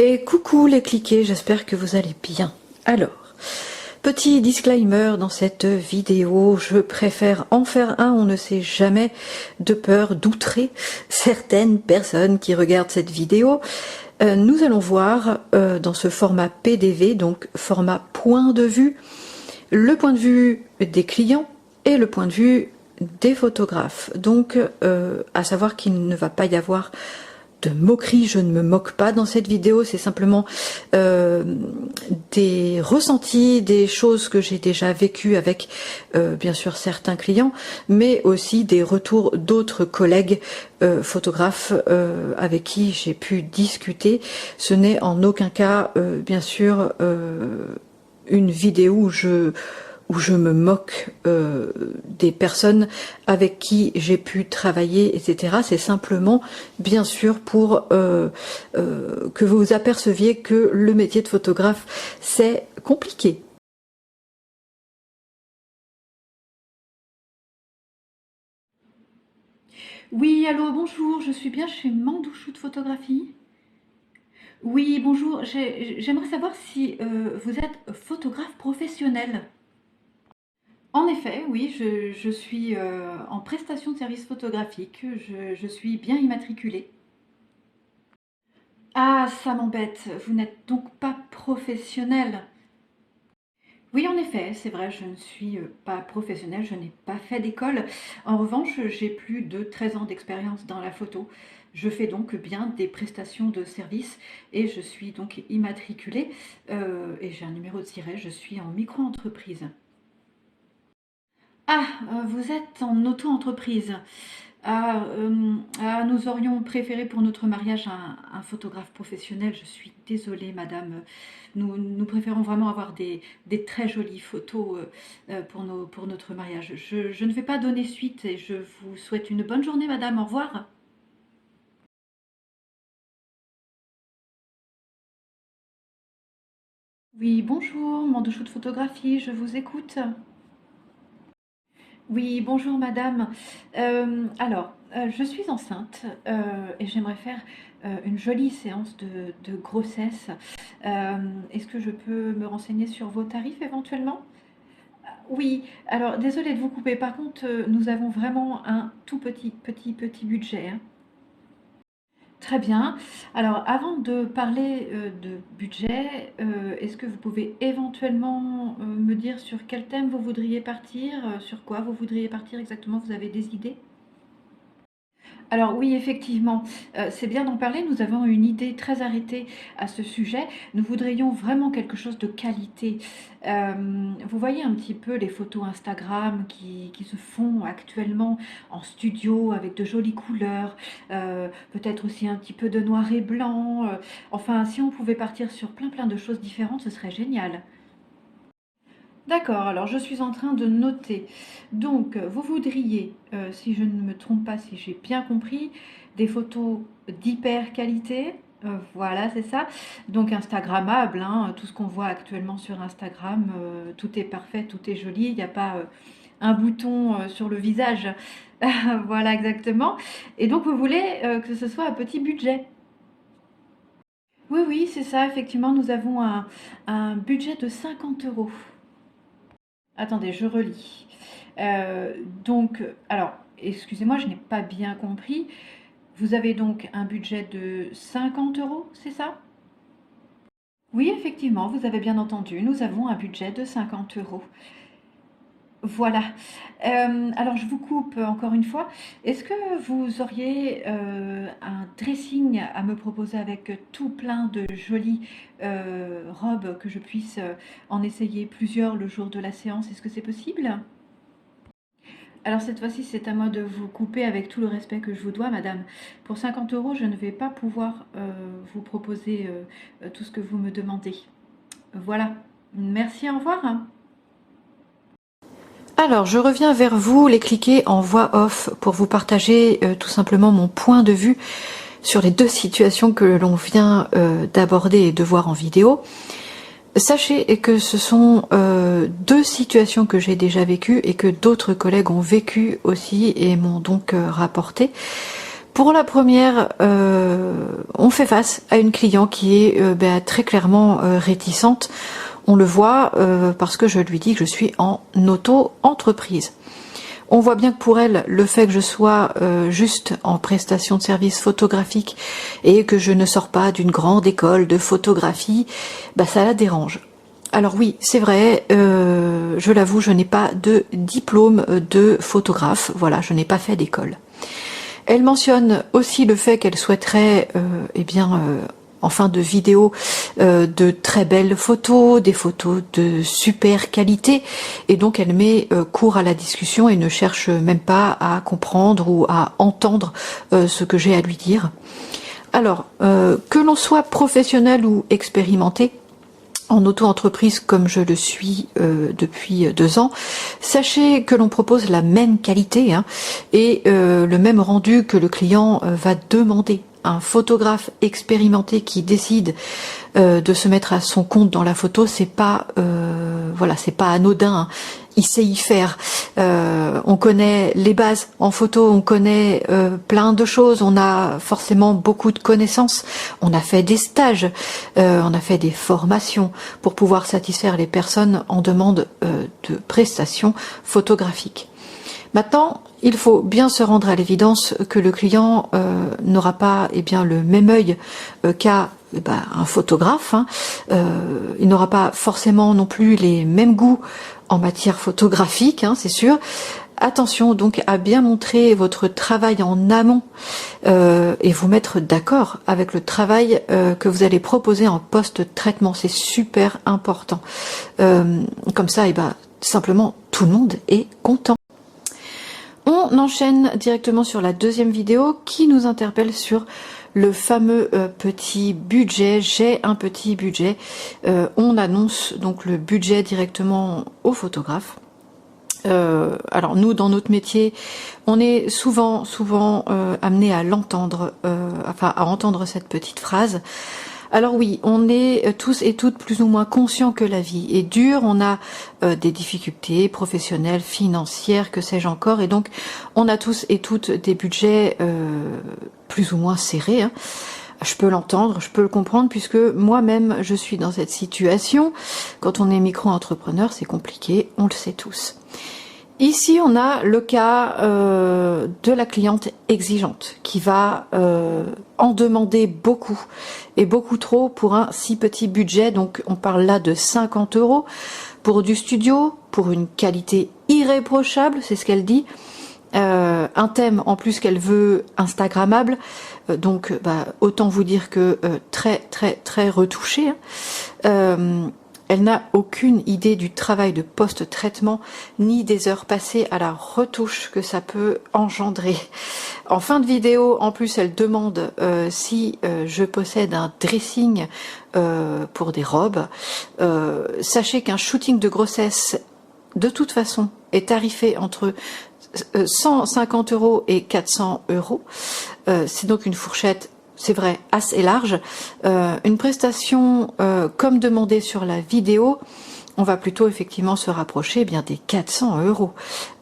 Et coucou les cliquets, j'espère que vous allez bien. Alors, petit disclaimer dans cette vidéo, je préfère en faire un, on ne sait jamais, de peur d'outrer certaines personnes qui regardent cette vidéo. Nous allons voir dans ce format PDV, donc format point de vue, le point de vue des clients et le point de vue des photographes. Donc, à savoir qu'il ne va pas y avoir de moquerie, je ne me moque pas dans cette vidéo, c'est simplement des ressentis, des choses que j'ai déjà vécues avec bien sûr certains clients, mais aussi des retours d'autres collègues photographes avec qui j'ai pu discuter. Ce n'est en aucun cas bien sûr une vidéo où je me moque des personnes avec qui j'ai pu travailler, etc. C'est simplement, bien sûr, pour que vous vous aperceviez que le métier de photographe, c'est compliqué. Oui, allô, bonjour, je suis bien chez Mandouchou de photographie. Oui, bonjour, j'aimerais savoir si vous êtes photographe professionnel. En effet, oui, je suis en prestation de services photographiques, je suis bien immatriculée. Ah, ça m'embête, vous n'êtes donc pas professionnel. Oui, en effet, c'est vrai, je ne suis pas professionnelle, je n'ai pas fait d'école. En revanche, j'ai plus de 13 ans d'expérience dans la photo. Je fais donc bien des prestations de services et je suis donc immatriculée et j'ai un numéro de siret, je suis en micro-entreprise. Ah, vous êtes en auto-entreprise. Nous aurions préféré pour notre mariage un photographe professionnel. Je suis désolée, madame. Nous préférons vraiment avoir des très jolies photos pour notre mariage. Je ne vais pas donner suite et je vous souhaite une bonne journée, madame. Au revoir. Oui, bonjour, Mandouchou de photographie, je vous écoute. Oui, bonjour madame. Je suis enceinte et j'aimerais faire une jolie séance de grossesse. Est-ce que je peux me renseigner sur vos tarifs éventuellement? Oui, alors désolée de vous couper. Par contre, nous avons vraiment un tout petit budget, hein. Très bien. Alors, avant de parler de budget, est-ce que vous pouvez éventuellement me dire sur quel thème vous voudriez partir, sur quoi vous voudriez partir exactement? Vous avez des idées? Alors oui, effectivement, c'est bien d'en parler. Nous avons une idée très arrêtée à ce sujet. Nous voudrions vraiment quelque chose de qualité. Vous voyez un petit peu les photos Instagram qui se font actuellement en studio avec de jolies couleurs, peut-être aussi un petit peu de noir et blanc. Enfin, si on pouvait partir sur plein de choses différentes, ce serait génial. D'accord, alors je suis en train de noter. Donc, vous voudriez, si je ne me trompe pas, si j'ai bien compris, des photos d'hyper qualité. Voilà, c'est ça. Donc Instagrammable, hein, tout ce qu'on voit actuellement sur Instagram, tout est parfait, tout est joli. Il n'y a pas un bouton sur le visage. Voilà, exactement. Et donc, vous voulez que ce soit à petit budget. Oui, oui, c'est ça. Effectivement, nous avons un budget de 50 euros. Attendez, je relis. Alors, excusez-moi, je n'ai pas bien compris. Vous avez donc un budget de 50 euros, c'est ça? Oui, effectivement, vous avez bien entendu, nous avons un budget de 50 euros. Voilà. Alors, je vous coupe encore une fois. Est-ce que vous auriez un dressing à me proposer avec tout plein de jolies robes que je puisse en essayer plusieurs le jour de la séance? Est-ce que c'est possible? Alors cette fois-ci, c'est à moi de vous couper avec tout le respect que je vous dois, madame. Pour 50 euros, je ne vais pas pouvoir vous proposer tout ce que vous me demandez. Voilà. Merci, au revoir. Alors, je reviens vers vous, les cliquets en voix off, pour vous partager tout simplement mon point de vue sur les deux situations que l'on vient d'aborder et de voir en vidéo. Sachez que ce sont deux situations que j'ai déjà vécues et que d'autres collègues ont vécues aussi et m'ont donc rapporté. Pour la première, on fait face à une cliente qui est très clairement réticente. On le voit parce que je lui dis que je suis en auto-entreprise. On voit bien que pour elle, le fait que je sois juste en prestation de services photographiques et que je ne sors pas d'une grande école de photographie, ça la dérange. Alors oui, c'est vrai, je l'avoue, je n'ai pas de diplôme de photographe, voilà, je n'ai pas fait d'école. Elle mentionne aussi le fait qu'elle souhaiterait, en fin de vidéo, de très belles photos, des photos de super qualité, et donc elle met court à la discussion et ne cherche même pas à comprendre ou à entendre ce que j'ai à lui dire. Alors, que l'on soit professionnel ou expérimenté, en auto-entreprise comme je le suis depuis 2 ans, sachez que l'on propose la même qualité et le même rendu que le client va demander. Un photographe expérimenté qui décide de se mettre à son compte dans la photo, c'est pas c'est pas anodin. Il sait y faire. On connaît les bases en photo, on connaît plein de choses. On a forcément beaucoup de connaissances. On a fait des stages, on a fait des formations pour pouvoir satisfaire les personnes en demande de prestations photographiques. Maintenant, il faut bien se rendre à l'évidence que le client n'aura pas le même œil qu'à un photographe. Il n'aura pas forcément non plus les mêmes goûts en matière photographique, c'est sûr. Attention donc à bien montrer votre travail en amont et vous mettre d'accord avec le travail que vous allez proposer en post-traitement. C'est super important. Comme ça, simplement, tout le monde est content. On enchaîne directement sur la deuxième vidéo qui nous interpelle sur le fameux petit budget. J'ai un petit budget. On annonce donc le budget directement au photographe. Alors nous, dans notre métier, on est souvent amené à l'entendre, à entendre cette petite phrase. Alors oui, on est tous et toutes plus ou moins conscients que la vie est dure, on a des difficultés professionnelles, financières, que sais-je encore, et donc on a tous et toutes des budgets plus ou moins serrés. Je peux l'entendre, je peux le comprendre, puisque moi-même je suis dans cette situation. Quand on est micro-entrepreneur, c'est compliqué, on le sait tous. Ici, on a le cas de la cliente exigeante qui va en demander beaucoup et beaucoup trop pour un si petit budget. Donc, on parle là de 50 € pour du studio, pour une qualité irréprochable, c'est ce qu'elle dit. Un thème en plus qu'elle veut instagrammable, donc autant vous dire que très retouché. Elle n'a aucune idée du travail de post-traitement, ni des heures passées à la retouche que ça peut engendrer. En fin de vidéo, en plus, elle demande si je possède un dressing pour des robes. Sachez qu'un shooting de grossesse, de toute façon, est tarifé entre 150 € et 400 €. C'est donc une fourchette, c'est vrai, assez large. Une prestation comme demandé sur la vidéo, on va plutôt effectivement se rapprocher des 400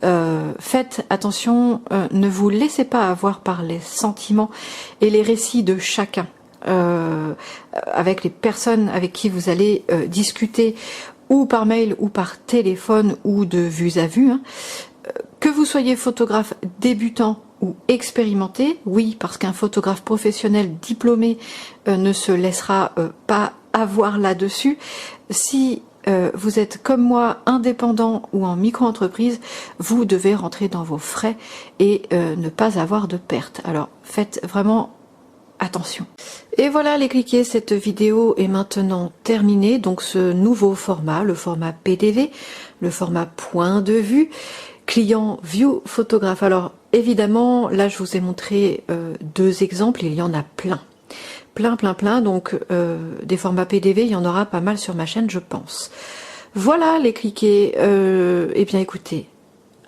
€. Faites attention, ne vous laissez pas avoir par les sentiments et les récits de chacun. Avec les personnes avec qui vous allez discuter, ou par mail ou par téléphone ou de vue à vue. Que vous soyez photographe débutant ou expérimenté, oui, parce qu'un photographe professionnel diplômé ne se laissera pas avoir là-dessus. Si vous êtes comme moi indépendant ou en micro-entreprise, vous devez rentrer dans vos frais et ne pas avoir de perte. Alors faites vraiment attention. Et voilà les cliquets, cette vidéo est maintenant terminée. Donc ce nouveau format, le format PDV, le format point de vue, client view photographe. Alors évidemment, là je vous ai montré 2 exemples, il y en a plein. Plein. Donc des formats PDV, il y en aura pas mal sur ma chaîne, je pense. Voilà les cliquets. Eh bien écoutez,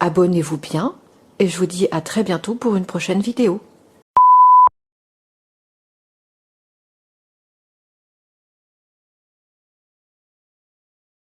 abonnez-vous bien et je vous dis à très bientôt pour une prochaine vidéo.